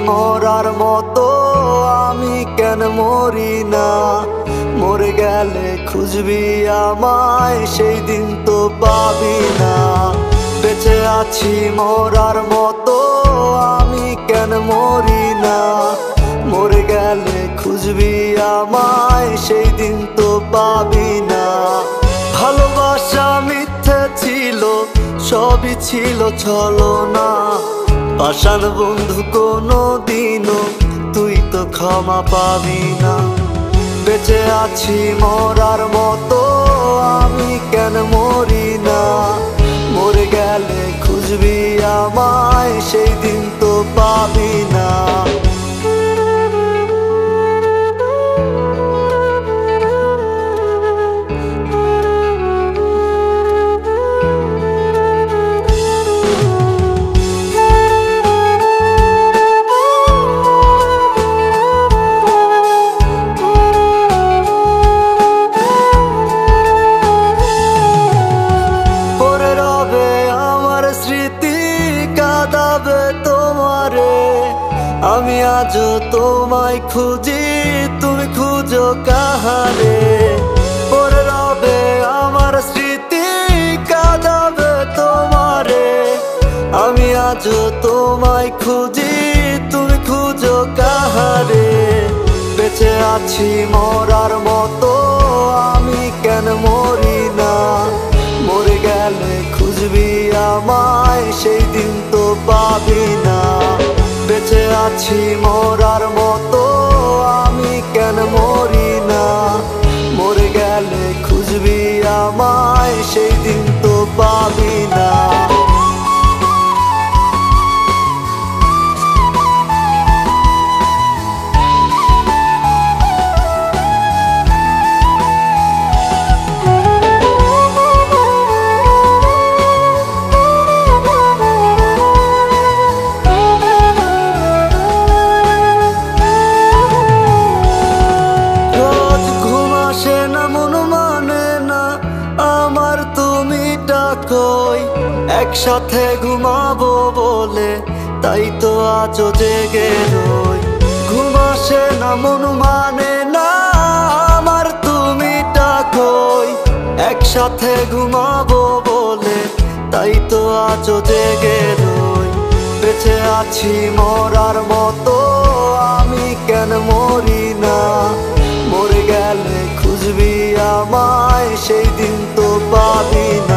মরার মতো, আমি কেন মরি না? মরে গেলে খুঁজবি আমায়, সেই দিন তো পাবি না। বেঁচে আছি মরার মতো, আমি কেন মরি না? মরে গেলে খুঁজবি আমায়, সেই দিন তো পাবি না। ভালোবাসা মিথ্যে ছিল, সবই ছিল ছলনা। পাষাণ বন্ধু কোনো দিনও তুই তো ক্ষমা পাবি না। বেঁচে আছি মরার মতো, আমি কেন মরি না? মরে গেলে খুঁজবি আমায়, সেই দিন তো পাবি না। আমি আজও তোমায় খুঁজি, তুমি খুঁজো কাহারে? পড়ে রবে আমার স্মৃতি, কাঁদাবে তোমারে। আমি আজও তোমায় খুঁজি, তুমি খুঁজো কাহারে? বেঁচে আছি মরার মতো, আমি কেন মরি না? মরে গেলে খুঁজবি আমায়, সেই দিন তো পাবি না। বেঁচে আছি মরার মতো, আমি কেন মরি না? মরে গেলে খুঁজবি আমায়, সেই দিন তো পাবি না। একসাথে ঘুমাবো বলে তাই তো আজও জেগে রই। ঘুম আসে না, মন মানে না আমার, তুমি ডাকোই। একসাথে ঘুমাবো বলে তাই তো আজও জেগে রই। বেঁচে আছি মরার মতো, আমি কেন মরি না? মরে গেলে খুঁজবি আমায়, সেই দিন তো পাবি না।